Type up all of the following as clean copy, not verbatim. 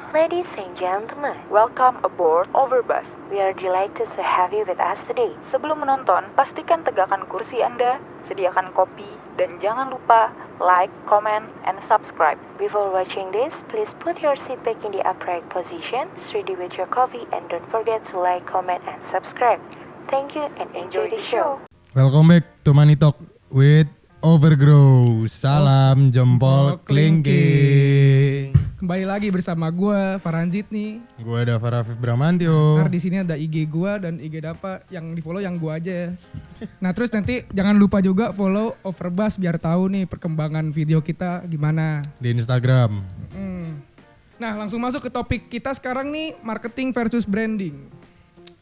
Ladies and gentlemen, welcome aboard Overbus. We are delighted to have you with us today. Sebelum menonton, pastikan tegakkan kursi Anda, sediakan kopi, dan jangan lupa like, comment, and subscribe. Before watching this, please put your seat back in the upright position, ready with your coffee, and don't forget to like, comment, and subscribe. Thank you and enjoy the show. Welcome back to Money Talk with Overgrow. Salam jempol kelingking. Kembali lagi bersama gue Faranjit nih. Gue ada Farafif Bramantio. Ntar di sini ada IG gue dan IG Dapa, yang di follow yang gue aja ya. Nah terus nanti jangan lupa juga follow Overbus biar tahu nih perkembangan video kita gimana Di Instagram. Nah langsung masuk ke topik kita sekarang nih, marketing versus branding.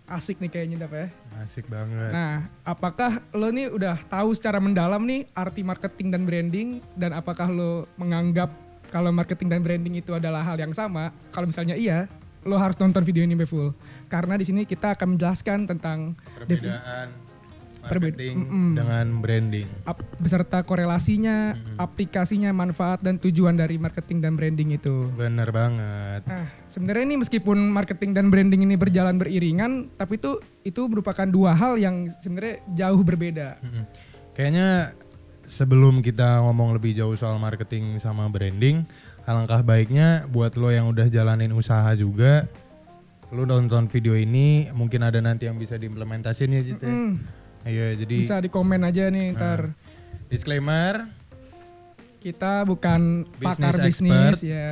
Asik nih kayaknya Dap ya. Asik banget. Nah apakah lo nih udah tahu secara mendalam nih arti marketing dan branding, dan apakah lo menganggap kalau marketing dan branding itu adalah hal yang sama? Kalau misalnya iya, lo harus nonton video ini sampai full. Karena di sini kita akan menjelaskan tentang Perbedaan marketing dengan branding. beserta korelasinya, aplikasinya, manfaat dan tujuan dari marketing dan branding itu. Bener banget. Nah, sebenarnya ini meskipun marketing dan branding ini berjalan beriringan, tapi itu merupakan dua hal yang sebenarnya jauh berbeda. Kayaknya sebelum kita ngomong lebih jauh soal marketing sama branding, alangkah baiknya buat lo yang udah jalanin usaha juga, lo nonton video ini, mungkin ada nanti yang bisa diimplementasin ya Jit. Iya, jadi Bisa di komen aja nih ntar. disclaimer, Kita bukan Business pakar bisnis expert. ya.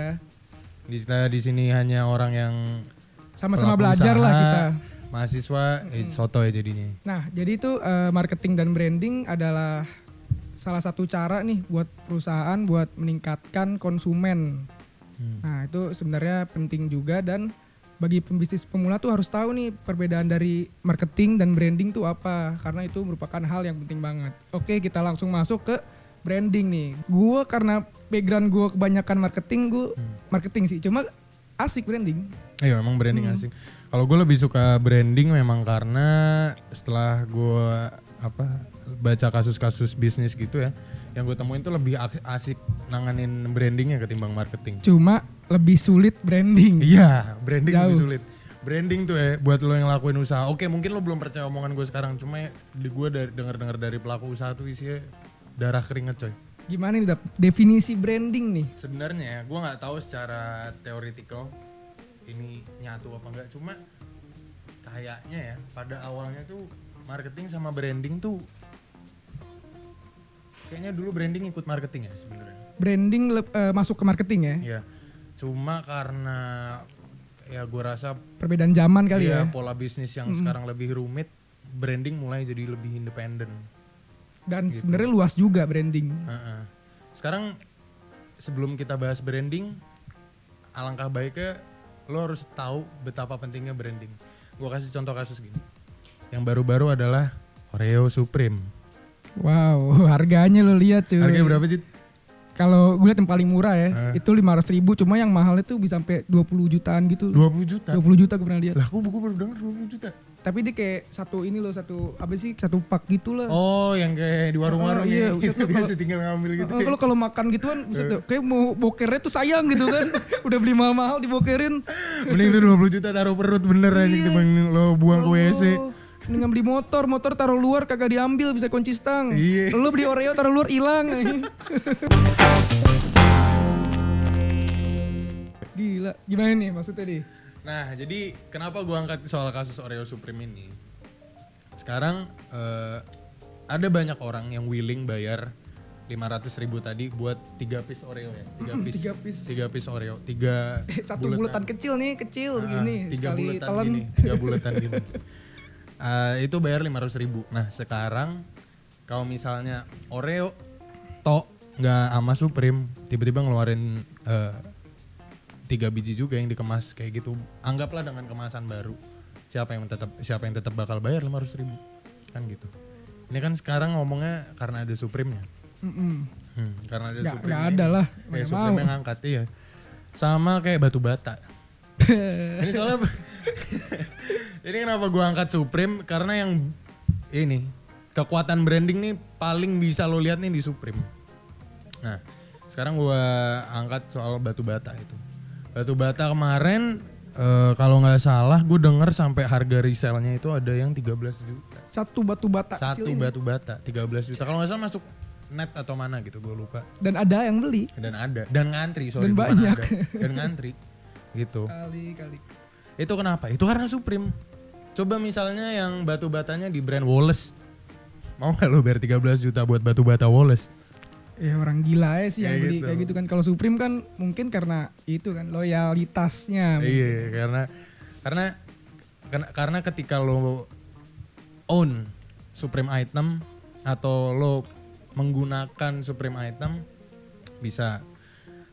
kita di sini hanya orang yang Sama-sama pelaku belajar lah usaha, kita. mahasiswa, soto ya jadinya. Nah, jadi itu marketing dan branding adalah salah satu cara nih buat perusahaan buat meningkatkan konsumen. Nah, itu sebenarnya penting juga, dan bagi pembisnis pemula tuh harus tahu nih perbedaan dari marketing dan branding tuh apa, karena itu merupakan hal yang penting banget. Oke, kita langsung masuk ke branding nih. Gue karena background gue kebanyakan marketing sih, cuma asik branding. Iya, memang branding asing. Kalau gue lebih suka branding memang karena setelah gue baca kasus-kasus bisnis gitu ya, yang gue temuin tuh lebih asik nanganin brandingnya ketimbang marketing. Cuma lebih sulit branding. Iya, branding lebih Jauh. sulit. Branding tuh ya buat lo yang lakuin usaha. Oke, mungkin lo belum percaya omongan gue sekarang, cuma gue dengar dari pelaku usaha tuh isinya darah keringet coy. Gimana nih Dap, definisi branding nih? Sebenarnya gue nggak tahu secara teoritikal ini nyatu apa enggak, cuma kayaknya ya pada awalnya tuh marketing sama branding tuh kayaknya dulu branding ikut marketing ya sebenarnya. Branding masuk ke marketing ya? Iya. Cuma karena ya gue rasa Perbedaan zaman kali ya ya? pola bisnis yang sekarang lebih rumit, branding mulai jadi lebih independen. Dan sebenarnya luas juga branding. Sekarang sebelum kita bahas branding, alangkah baiknya lo harus tahu betapa pentingnya branding. Gue kasih contoh kasus gini. Yang baru-baru adalah Oreo Supreme. Wow, harganya lo lihat cuy. Harganya berapa sih? Kalau gue lihat yang paling murah ya, itu 500.000, cuma yang mahal itu bisa sampai 20 jutaan gitu. 20 juta. 20 juta gue pernah lihat. Lah, gue baru denger 20 juta. Tapi dia kayak satu pak gitu lah. Oh, yang kayak di warung-warung iya, ya. Gitu, biasa tinggal ngambil gitu. Kalau makan gituan, buset tuh, kayak mau bokernya tuh sayang gitu kan. Udah beli mahal-mahal dibokerin. Mending tuh 20 juta taruh perut bener aja dibanding lo buang ke WC. Mendingan beli motor taruh luar kagak diambil, bisa kunci stang. Iya. Lo beli Oreo taruh luar hilang. Gila, gimana nih maksudnya nih? Nah, jadi kenapa gue angkat soal kasus Oreo Supreme ini? Sekarang ada banyak orang yang willing bayar 500.000 tadi buat 3 piece Oreo ya. 3 piece Oreo. 3 Satu bulatan kecil segini, 3 sekali bulatan telan. gini, 3 bulatan gini. Itu bayar 500.000. Nah, sekarang kalau misalnya Oreo nggak sama Supreme, tiba-tiba ngeluarin 3 biji juga yang dikemas kayak gitu. Anggaplah dengan kemasan baru. Siapa yang tetap bakal bayar 500.000? Kan gitu. Ini kan sekarang ngomongnya karena ada Supreme-nya. Karena ada Supreme. Nggak ada lah. Kayak Supreme yang ngangkat ya. Sama kayak batu bata. Ini soalnya ini kenapa gue angkat Supreme, karena yang ini kekuatan branding nih paling bisa lo lihat nih di Supreme. Nah, sekarang gue angkat soal batu bata itu. Batu bata kemarin kalau nggak salah gue denger sampai harga resellnya itu ada yang 13 juta. Satu batu bata Satu kecil ini. batu bata 13 juta. Kalau nggak salah masuk net atau mana gitu, gue lupa. Dan ada yang beli. Dan ada, dan ngantri, sorry, Dan bukan banyak. ada. Dan ngantri gitu. Kali. Itu kenapa? Itu karena Supreme. Coba misalnya yang batu batanya di brand Wallace, mau nggak lo bayar 13 juta buat batu bata Wallace? Ya orang gila aja sih yang Kayak beli gitu. kayak gitu kan. Kalau Supreme kan mungkin karena itu kan loyalitasnya. Iya, karena ketika lo own Supreme item atau lo menggunakan Supreme item, bisa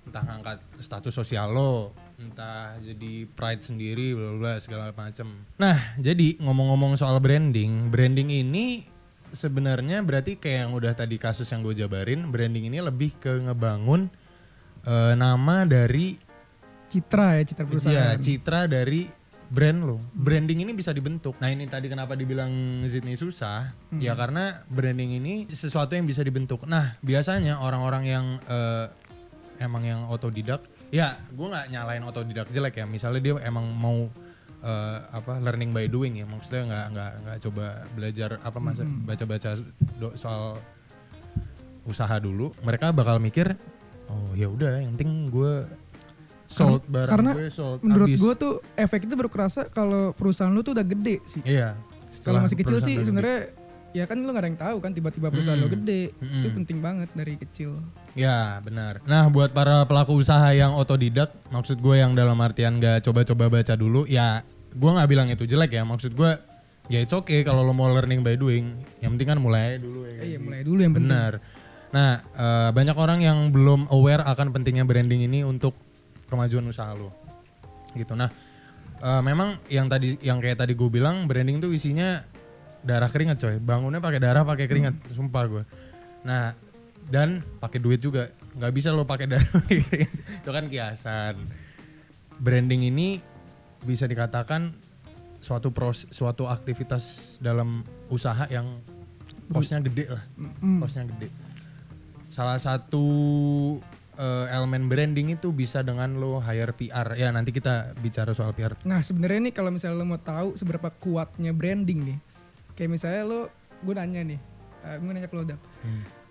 entah ngangkat status sosial lo, entah jadi pride sendiri, bla bla segala macam. Nah, jadi ngomong-ngomong soal branding ini sebenarnya berarti kayak yang udah tadi kasus yang gue jabarin, branding ini lebih ke ngebangun nama dari Citra perusahaan. ya, citra dari brand lo. Branding ini bisa dibentuk. Nah, ini tadi kenapa dibilang Zidni susah? Ya karena branding ini sesuatu yang bisa dibentuk. Nah, biasanya orang-orang yang emang yang otodidak, ya gue nggak nyalain otodidak jelek ya. Misalnya dia emang mau learning by doing ya, maksudnya nggak coba belajar baca-baca soal usaha dulu. Mereka bakal mikir, oh ya udah, yang penting gue sold barang Karena gue sold. menurut habis. gue tuh efek itu baru kerasa kalau perusahaan lu tuh udah gede sih. Iya. Kalau masih kecil perusahaan sih udah sebenarnya ya kan lu gak ada yang tahu kan tiba-tiba perusahaan lo gede. Itu penting banget dari kecil. gede. Ya benar. Nah buat para pelaku usaha yang otodidak, maksud gue yang dalam artian gak coba-coba baca dulu, ya gue nggak bilang itu jelek ya. Maksud gue ya it's okay kalau lo mau learning by doing. Yang penting kan mulai dulu ya. Iya mulai dulu yang penting. Benar. Nah banyak orang yang belum aware akan pentingnya branding ini untuk kemajuan usaha lo. Gitu. Nah, memang yang kayak tadi gue bilang, branding tuh isinya darah keringat coy. Bangunnya pakai darah, pakai keringat, sumpah gue. Nah, dan pakai duit juga. Nggak bisa lo pakai darah, pakai keringat. Itu kan kiasan. Branding ini bisa dikatakan suatu aktivitas dalam usaha yang costnya gede lah. Costnya gede. Salah satu elemen branding itu bisa dengan lo hire PR. Ya nanti kita bicara soal PR. Nah sebenarnya nih kalau misalnya lo mau tahu seberapa kuatnya branding nih, kayak misalnya gue nanya nih, gue nanya ke lo Dap.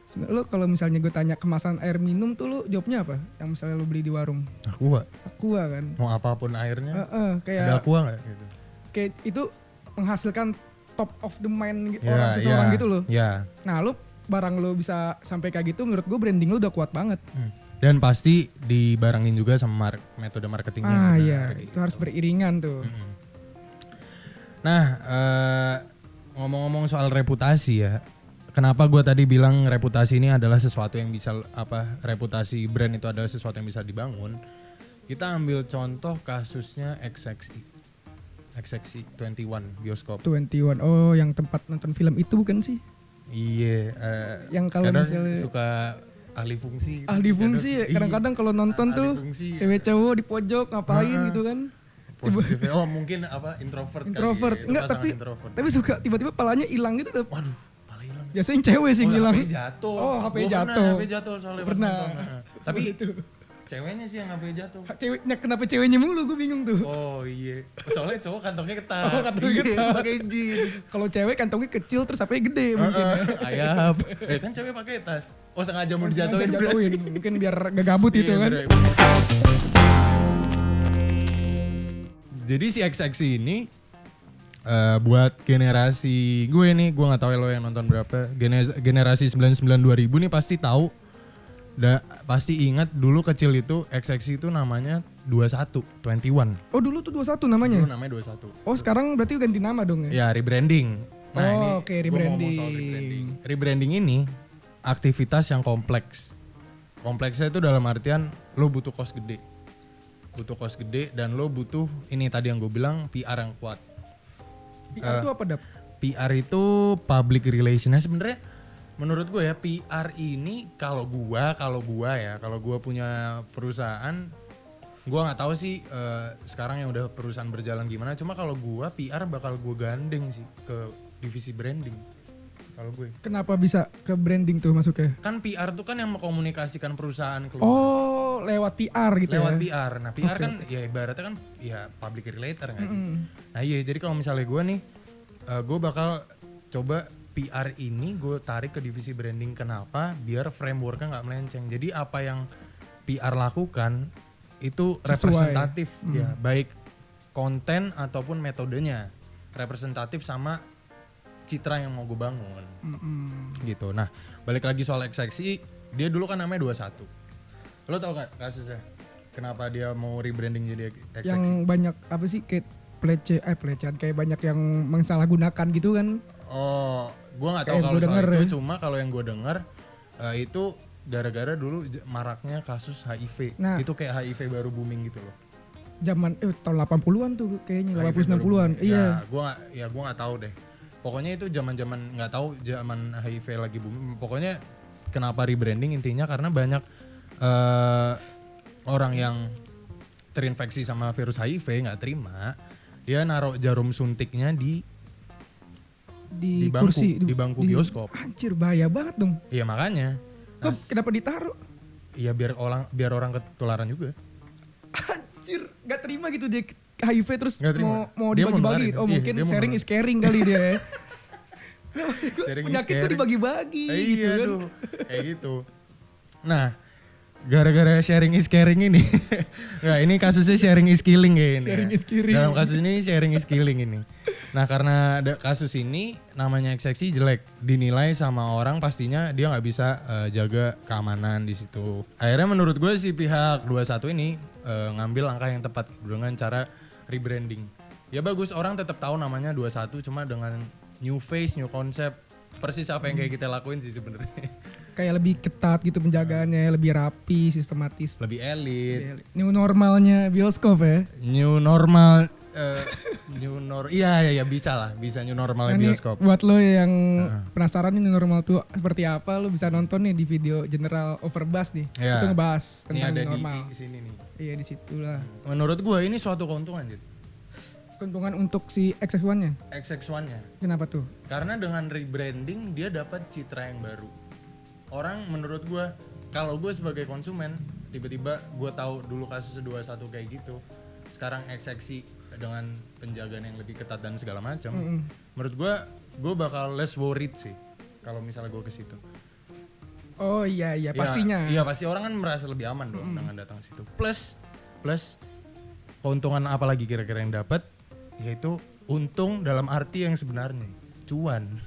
Sebenarnya lo kalau misalnya gue tanya kemasan air minum tuh lo jawabnya apa? Yang misalnya lo beli di warung? Aqua kan. Mau apapun airnya. Kayak Ada aqua nggak? Gitu. Kayak itu menghasilkan top of the mind orang seseorang gitu loh. Ya. Nah lo barang lo bisa sampai kayak gitu, menurut gue branding lo udah kuat banget. Dan pasti dibarengin juga sama metode marketingnya. Iya, itu harus beriringan tuh. Nah, ngomong-ngomong soal reputasi ya, kenapa gue tadi bilang reputasi ini adalah sesuatu yang bisa reputasi brand itu adalah sesuatu yang bisa dibangun. Kita ambil contoh kasusnya XXI 21 bioskop. 21, oh yang tempat nonton film itu bukan sih? Iya. Yang kalau kadang misalnya suka ahli fungsi. ahli fungsi ya, kadang-kadang kalau nonton tuh fungsi. cewek cowok di pojok ngapain gitu kan? Positif. Oh mungkin introvert. Introvert, kali ya. Itu enggak pasangan tapi introvert. tapi suka tiba-tiba palanya hilang gitu tuh. Waduh, pala hilang. Biasanya cewek sih yang hilang. HP jatuh. Oh, HP Gua jatuh. HP jatuh soalnya pas Pernah. nonton. Nah. Tapi ceweknya sih yang HP jatuh. Ceweknya kenapa ceweknya mulu, gue bingung tuh. Oh iya. Soalnya cowok kantongnya ketat. Oh, kantongnya Iya, ketat. pakai jeans. Kalau cewek kantongnya kecil terus HP gede mungkin. Ayap. Kan cewek pakai tas. Oh sengaja mau dijatuhin. Jatuhin, mungkin biar gak gabut gitu Iya, kan. bener. Jadi si XXI ini buat generasi gue nih, gue nggak tahu ya lo yang nonton berapa. Generasi 99 2000 nih pasti tahu. Pasti ingat dulu kecil itu XXI itu namanya 21. Oh dulu tuh 21 namanya? Dulu namanya 21. Oh sekarang berarti ganti nama dong ya? Ya rebranding. Nah Oh, ini oke, gua mau ngomong rebranding. soal rebranding. Rebranding ini aktivitas yang kompleks. Kompleksnya itu dalam artian lo butuh cost gede. Dan lo butuh ini tadi yang gue bilang PR yang kuat. PR itu apa Dap? PR itu public relation. Sebenarnya menurut gue ya PR ini kalau gue punya perusahaan, gue nggak tahu sih sekarang yang udah perusahaan berjalan gimana. Cuma kalau gue PR bakal gue gandeng sih ke divisi branding. kalau gue. Kenapa bisa ke branding tuh masuknya? Kan PR tuh kan yang mengkomunikasikan perusahaan keluar. Oh, lewat PR gitu lewat ya? PR. Nah PR Oke, kan ya ibaratnya kan ya public relator nggak sih? Mm-mm. Nah iya jadi kalau misalnya gue nih, gue bakal coba PR ini gue tarik ke divisi branding. Kenapa? Biar frameworknya nggak melenceng. Jadi apa yang PR lakukan itu Sesuai. representatif ya, baik konten ataupun metodenya representatif sama citra yang mau gue bangun. Mm-mm. Gitu. Nah, balik lagi soal ekseksi, dia dulu kan namanya 21. Lo tau gak kasusnya? Kenapa dia mau rebranding jadi ekseksi? Yang banyak apa sih kayak pelecehan kayak banyak yang mensalahgunakan gitu kan? Oh, gua nggak tahu Kayak kalau gua soal denger itu. ya. Cuma kalau yang gue dengar itu gara-gara dulu maraknya kasus HIV. Nah. Itu kayak HIV baru booming gitu loh. Zaman tahun 80-an tuh kayaknya, HIV 80 baru 90-an. booming. Iya. Gua nggak tahu deh. Pokoknya itu zaman-zaman nggak tahu zaman HIV lagi booming. Pokoknya kenapa rebranding intinya karena banyak orang yang terinfeksi sama virus HIV nggak terima, dia naruh jarum suntiknya di bangku, kursi di bangku bioskop. Anjir, bahaya banget dong. Iya makanya. Kok kenapa ditaruh? Iya biar orang ketularan juga. Anjir, nggak terima gitu dia HIV terus Nggak terima. mau Dia mau dibagi-bagi. nularin. Oh Iya, mungkin dia mau sharing nularin. is caring kali dia. Sharing is Penyakit tuh caring. dibagi-bagi gitu Iya kan. aduh, kayak gitu. Nah, gara-gara sharing is caring ini, nggak ini kasusnya sharing is killing kayak ini. Sharing ya. is killing. Dalam kasus ini sharing is killing ini. Nah karena ada kasus ini namanya ekseksi jelek, dinilai sama orang pastinya dia nggak bisa jaga keamanan di situ. Akhirnya menurut gue si pihak 21 ini ngambil langkah yang tepat dengan cara rebranding. Ya bagus orang tetap tahu namanya 21 cuma dengan new face, new concept. Persis apa yang kayak kita lakuin sih sebenarnya. Kayak lebih ketat gitu penjagaannya, lebih rapi, sistematis. Lebih elit. New normalnya bioskop ya. New normal iya bisa lah, bisa new normalnya Nah, nih, bioskop. buat lo yang penasaran nih new normal tuh seperti apa, lo bisa nonton nih di video General Overbass nih. Iya. Itu ngebahas Ini tentang ada new di normal. sini nih. Iya di situlah. Menurut gua ini suatu keuntungan jadi Keuntungan untuk si XX1-nya. XX1-nya. Kenapa tuh? Karena dengan rebranding dia dapat citra yang baru. Orang menurut gua kalau gue sebagai konsumen tiba-tiba gue tahu dulu kasus 21 kayak gitu. Sekarang ekseksi dengan penjagaan yang lebih ketat dan segala macam. Menurut gue bakal less worried sih kalau misalnya gue ke situ. Oh iya Ya, pastinya. Iya pasti orang kan merasa lebih aman dong dengan datang ke situ. Plus keuntungan apa lagi kira-kira yang dapat? Yaitu untung dalam arti yang sebenarnya, cuan.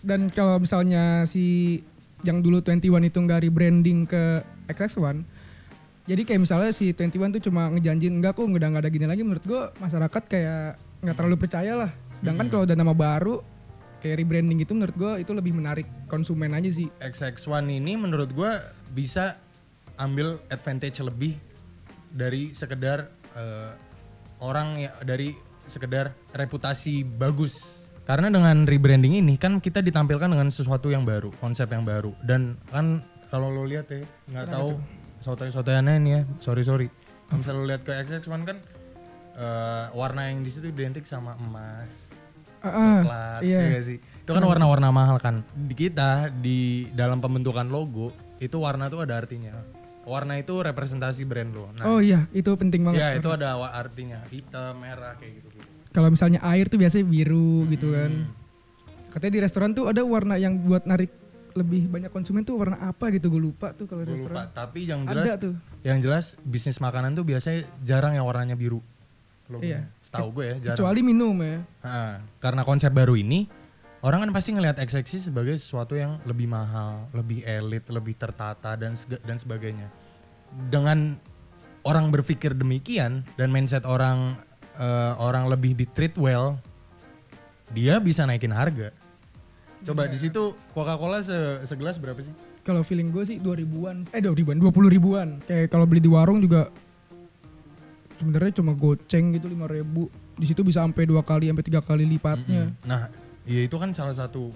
Dan kalau misalnya si yang dulu 21 itu nggak rebranding ke XX1, jadi kayak misalnya si 21 tuh cuma ngejanjin enggak kok udah nggak ada gini lagi, menurut gue masyarakat kayak nggak terlalu percaya lah. Sedangkan kalau udah nama baru kayak rebranding itu menurut gue itu lebih menarik konsumen aja sih. XX1 ini menurut gue bisa ambil advantage lebih dari sekedar orang ya, dari sekedar reputasi bagus. Karena dengan rebranding ini kan kita ditampilkan dengan sesuatu yang baru, konsep yang baru. Dan kan kalau lo lihat ya, nggak tahu sotoy-sotoyannya ini ya, sorry. Kalau misalnya lo lihat ke XX1 kan warna yang di situ identik sama emas, coklat, iya. ya nggak sih? Itu kan warna-warna mahal kan. Di kita di dalam pembentukan logo itu warna tuh ada artinya. Warna itu representasi brand lo. Nah, Oh iya, itu penting banget. ya itu ada artinya, hitam, merah kayak gitu. Kalau misalnya air tuh biasanya biru gitu kan. Katanya di restoran tuh ada warna yang buat narik lebih banyak konsumen tuh warna apa gitu, gue lupa tuh kalau Gue restoran. lupa, tapi yang jelas Ada tuh. yang jelas bisnis makanan tuh biasanya jarang yang warnanya biru. Iya. Setahu gue ya jarang. Kecuali minum ya. Karena konsep baru ini orang kan pasti ngelihat XX sebagai sesuatu yang lebih mahal, lebih elit, lebih tertata dan sebagainya. Dengan orang berpikir demikian dan mindset orang lebih di treat well, dia bisa naikin harga. Coba di situ Coca-Cola segelas berapa sih? Kalau feeling gue sih 20 ribuan. Kayak kalau beli di warung juga sebenarnya cuma goceng gitu 5.000. Di situ bisa sampai 2 kali sampai 3 kali lipatnya. Nah, ya itu kan salah satu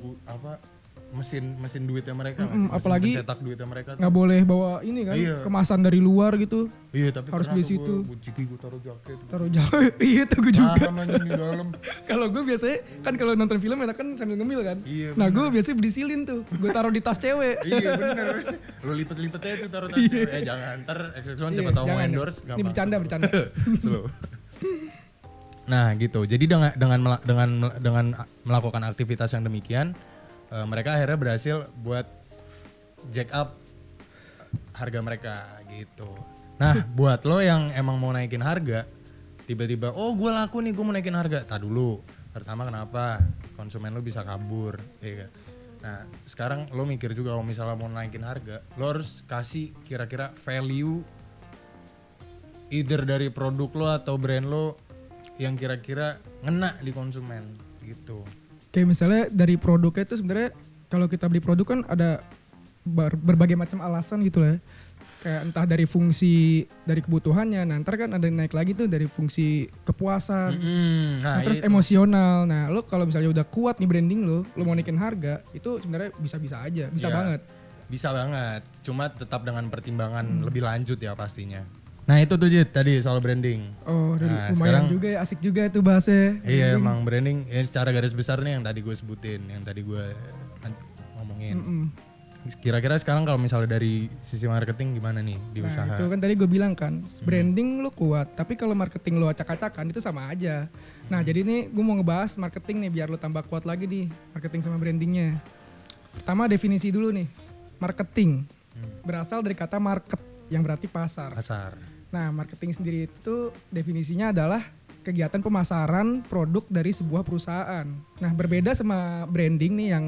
mesin duitnya mereka, Mm-mm, mesin apalagi pencetak duitnya mereka tuh. nggak boleh bawa ini kan Iya. kemasan dari luar gitu. Iya, tapi harus pernah beli tuh situ. gue ciki gue taruh jaket. Taruh jauh. Iya tuh gue juga. Tahan aja di dalam. Kalau gue biasanya kan kalau nonton film enak kan sambil ngemil kan. Iya, Nah gue biasanya beli silin tuh. Gue taruh di tas cewek. Iya bener. Lo lipet-lipetnya tuh taruh tas Iya. cewek. Jangan, ntar XX1 Iya, siapa tahu mau jangan. endorse. Ini bercanda. Slow. Nah gitu, jadi dengan melakukan aktivitas yang demikian, mereka akhirnya berhasil buat jack up harga mereka gitu. Nah buat lo yang emang mau naikin harga, tiba-tiba oh gue laku nih gue mau naikin harga, tak dulu. Pertama kenapa? Konsumen lo bisa kabur, ya kan? Nah sekarang lo mikir juga kalau misalnya mau naikin harga, lo harus kasih kira-kira value either dari produk lo atau brand lo yang kira-kira ngena di konsumen gitu. Kayak misalnya dari produknya itu sebenarnya kalau kita beli produk kan ada berbagai macam alasan gitu lah. Kayak entah dari fungsi dari kebutuhannya, nah ntar kan ada yang naik lagi tuh dari fungsi kepuasan, nah terus itu. emosional. Nah lo kalau misalnya udah kuat nih branding lo mau naikin harga itu sebenarnya bisa-bisa aja, bisa Ya, banget. Bisa banget, cuma tetap dengan pertimbangan lebih lanjut ya pastinya. Nah itu tuh Jit tadi soal branding. Oh Nah, lumayan sekarang- juga ya, asik juga itu bahasnya. Iya emang branding ya secara garis besar nih yang tadi gue sebutin, yang tadi gue ngomongin. Mm-mm. Kira-kira sekarang kalau misalnya dari sisi marketing gimana nih di Nah usaha? itu kan tadi gue bilang kan, branding lo kuat, tapi kalau marketing lo acak-acakan itu sama aja. Nah jadi nih gue mau ngebahas marketing nih biar lo tambah kuat lagi nih, marketing sama brandingnya. Pertama definisi dulu nih, marketing berasal dari kata market yang berarti pasar. Pasar. Nah marketing sendiri itu tuh definisinya adalah kegiatan pemasaran produk dari sebuah perusahaan. Nah berbeda sama branding nih yang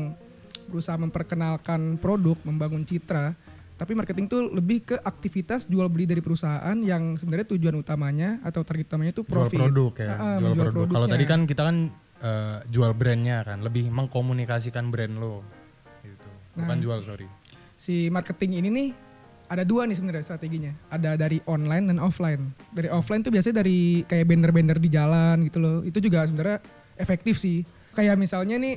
berusaha memperkenalkan produk, membangun citra. Tapi marketing tuh lebih ke aktivitas jual beli dari perusahaan yang sebenarnya tujuan utamanya atau target utamanya itu Jual profit. produk ya, jual menjual produk. Kalau produknya. tadi kan kita kan jual brandnya kan, lebih mengkomunikasikan brand lo, gitu. Bukan jual sorry. Si marketing ini nih ada dua nih sebenarnya strateginya. Ada dari online dan offline. Dari offline tuh biasanya dari kayak banner-banner di jalan gitu loh. Itu juga sebenarnya efektif sih. Kayak misalnya nih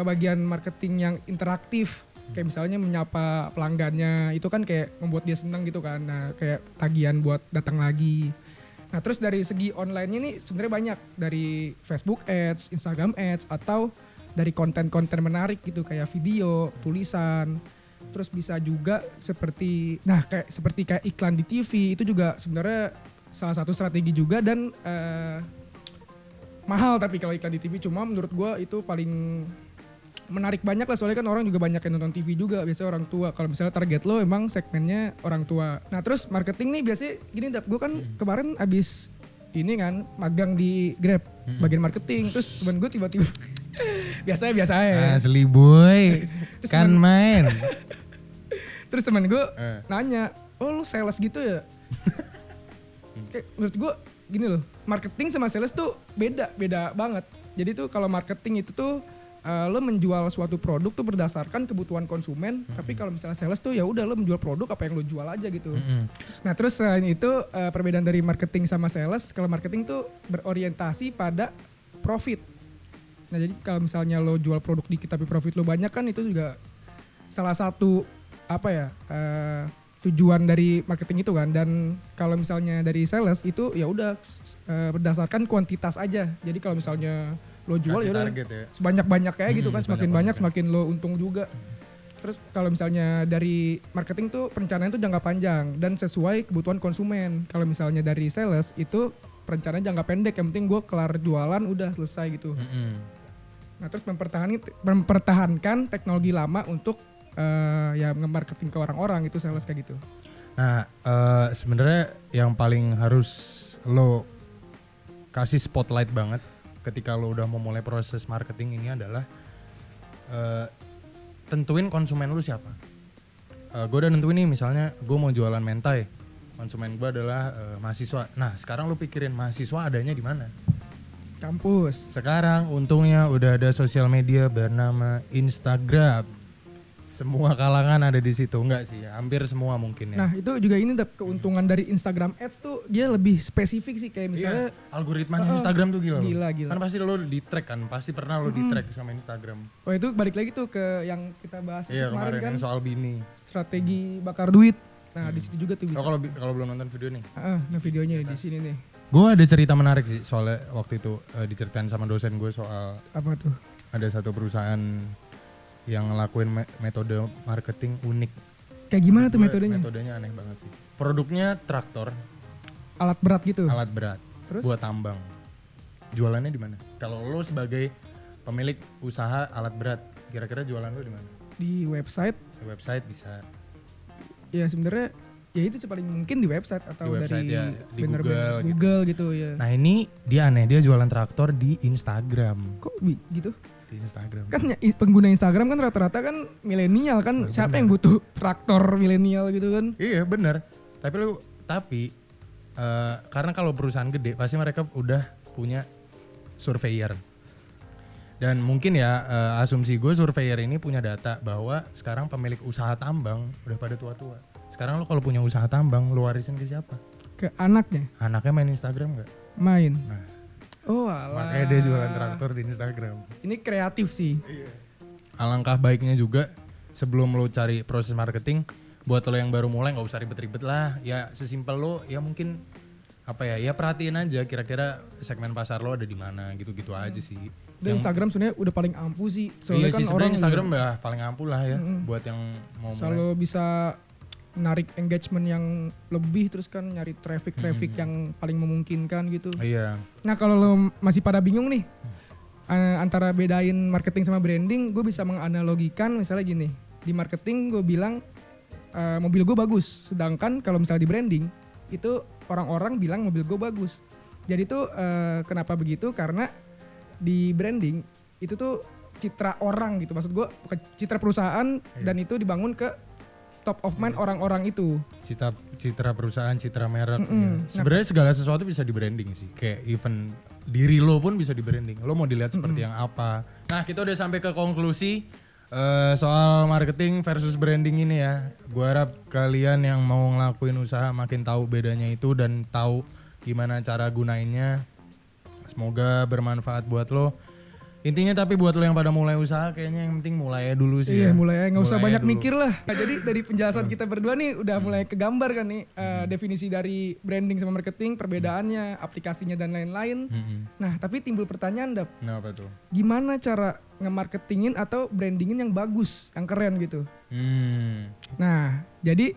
bagian marketing yang interaktif. Kayak misalnya menyapa pelanggannya itu kan kayak membuat dia senang gitu kan. Nah kayak tagihan buat datang lagi. Nah terus dari segi online-nya nih sebenarnya banyak. Dari Facebook Ads, Instagram Ads, atau dari konten-konten menarik gitu kayak video, tulisan. Terus bisa juga seperti kayak iklan di TV itu juga sebenarnya salah satu strategi juga dan mahal tapi kalau iklan di TV, cuma menurut gue itu paling menarik banyak lah soalnya kan orang juga banyak yang nonton TV juga, biasanya orang tua. Kalau misalnya target lo emang segmennya orang tua. Nah terus marketing nih biasanya gini Dap, gue kan kemarin abis ini kan magang di Grab bagian marketing, terus temen gue tiba-tiba biasa ya. Asli boy, Terus kan main. Terus temen gue nanya, oh lu sales gitu ya? Kayak menurut gue gini loh, marketing sama sales tuh beda banget. Jadi tuh kalau marketing itu tuh lo menjual suatu produk tuh berdasarkan kebutuhan konsumen, tapi kalau misalnya sales tuh ya udah lo menjual produk apa yang lo jual aja gitu. Nah terus selain itu perbedaan dari marketing sama sales, kalau marketing tuh berorientasi pada profit. Nah jadi kalau misalnya lo jual produk dikit tapi profit lo banyak kan itu juga salah satu tujuan dari marketing itu kan. Dan kalau misalnya dari sales itu ya udah berdasarkan kuantitas aja. Jadi kalau misalnya lo jual ya udah sebanyak-banyak kayak gitu kan, semakin banyak semakin lo untung juga. Terus kalau misalnya dari marketing tuh perencanaan itu jangka panjang dan sesuai kebutuhan konsumen. Kalau misalnya dari sales itu perencanaan jangka pendek, yang penting gue kelar jualan udah selesai gitu. Nah terus mempertahankan teknologi lama untuk ya nge-marketing ke orang-orang, itu sales kayak gitu. Nah sebenarnya yang paling harus lo kasih spotlight banget ketika lo udah mau mulai proses marketing ini adalah tentuin konsumen lo siapa. Gue udah nentuin nih, misalnya gue mau jualan mentai, konsumen gue adalah mahasiswa. Nah sekarang lo pikirin mahasiswa adanya di mana? Kampus. Sekarang untungnya udah ada sosial media bernama Instagram. semua kalangan ada di situ, enggak sih? Hampir semua mungkin ya. Nah itu juga ini keuntungan dari Instagram Ads tuh dia lebih spesifik sih kayak misalnya Algoritmanya Instagram tuh gila. Gila. Kan pasti lo di track kan, pasti pernah lo di track sama Instagram. Oh itu balik lagi tuh ke yang kita bahas Iya kemarin kan yang soal bini. strategi bakar duit. Nah di situ juga tuh bisa. Kalau belum nonton video nih. Nah videonya di sini nih. Gue ada cerita menarik sih soalnya waktu itu diceritain sama dosen gue soal Apa tuh? ada satu perusahaan yang ngelakuin metode marketing unik. Kayak gimana tuh Gue metodenya? Metodenya aneh banget sih. Produknya traktor, Alat berat gitu. alat berat, Terus? buat tambang. Jualannya di mana? Kalau lo sebagai pemilik usaha alat berat, kira-kira jualan lo di mana? Di website. Di website bisa, Ya sebenarnya ya itu paling mungkin di website atau Di website dari ya, di bener-bener Google Google gitu ya. Nah ini dia aneh, dia jualan traktor di Instagram. Kok gitu? Di Instagram. Kan pengguna Instagram kan rata-rata kan milenial kan. Siapa yang butuh traktor milenial gitu kan? Iya bener. Tapi karena kalau perusahaan gede pasti mereka udah punya surveyor. Dan mungkin ya asumsi gue surveyor ini punya data bahwa sekarang pemilik usaha tambang udah pada tua-tua. Sekarang lo kalau punya usaha tambang lo warisin ke siapa? Ke anaknya Anaknya main Instagram nggak? main. Nah, Oh alah. makanya dia jualan traktor di Instagram. Ini kreatif sih. Alangkah baiknya juga sebelum lo cari proses marketing, buat lo yang baru mulai nggak usah ribet-ribet lah. Ya sesimpel lo ya mungkin apa ya perhatiin aja kira-kira segmen pasar lo ada di mana gitu-gitu aja sih. Dan Instagram sebenarnya udah paling ampuh sih. Iya Soalnya sih kan orang sebenarnya Instagram udah paling ampuh lah ya buat yang mau mulai. selalu bisa menarik engagement yang lebih terus kan nyari traffic yang paling memungkinkan gitu. Iya. Nah kalau lo masih pada bingung nih antara bedain marketing sama branding, gue bisa menganalogikan misalnya gini. Di marketing gue bilang mobil gue bagus, sedangkan kalau misalnya di branding itu orang-orang bilang mobil gue bagus. Jadi tuh kenapa begitu? Karena di branding itu tuh citra orang gitu, maksud gue bukan citra perusahaan dan itu dibangun ke top of mind orang-orang itu. Citra perusahaan, citra merek. Ya. Sebenarnya segala sesuatu bisa di branding sih. Kayak even diri lo pun bisa di branding. Lo mau dilihat seperti yang apa. Nah kita udah sampai ke konklusi soal marketing versus branding ini ya. Gua harap kalian yang mau ngelakuin usaha makin tahu bedanya itu dan tahu gimana cara gunainnya. Semoga bermanfaat buat lo. Intinya tapi buat lo yang pada mulai usaha kayaknya yang penting mulai aja dulu sih. Iya, ya. mulai nggak usah Mulai banyak dulu. mikir lah. Nah, jadi dari penjelasan kita berdua nih udah mulai kegambar kan nih definisi dari branding sama marketing, perbedaannya, aplikasinya dan lain-lain. Nah, tapi timbul pertanyaan, Dap. Kenapa tuh? Gimana cara nge-marketingin atau brandingin yang bagus, yang keren gitu? Nah, jadi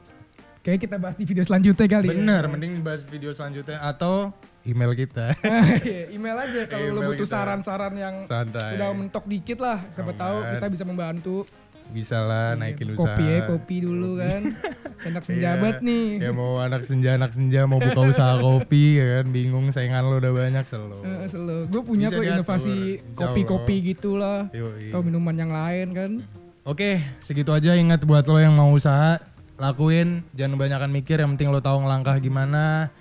kayak kita bahas di video selanjutnya kali Bener, ya. mending bahas video selanjutnya atau email kita. Iya, email aja kalau lo Email butuh kita. saran-saran yang Santai. udah mentok dikit lah. Siapa tahu kita bisa membantu. Bisa lah naikin usaha. Kopi dulu kan. Enak senjabat Iya. nih. Ya mau anak senja mau buka usaha kopi ya kan, bingung saingan lo udah banyak selalu. Gue punya Bisa kok diatur, inovasi insya kopi-kopi gitulah. Yoi. Atau minuman yang lain kan. Oke, segitu aja. Ingat buat lo yang mau usaha, lakuin, jangan kebanyakan mikir, yang penting lo tahu ngelangkah gimana.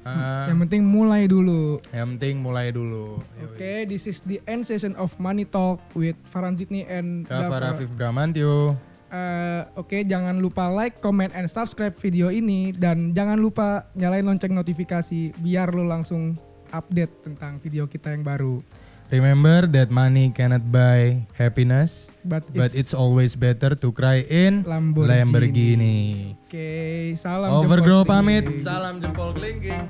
Yang penting mulai dulu. Yang penting mulai dulu. Oke, this is the end session of Money Talk with Farhan Zidni and Dava Dava. Rafif Bramantio. Oke, jangan lupa like, comment, and subscribe video ini. Dan jangan lupa nyalain lonceng notifikasi biar lo langsung update tentang video kita yang baru. Remember that money cannot buy happiness, But but it's always better to cry in Lamborghini. Lamborghini. Oke, salam Overgrow jempol pamit, tinggi. salam jempol kelingking.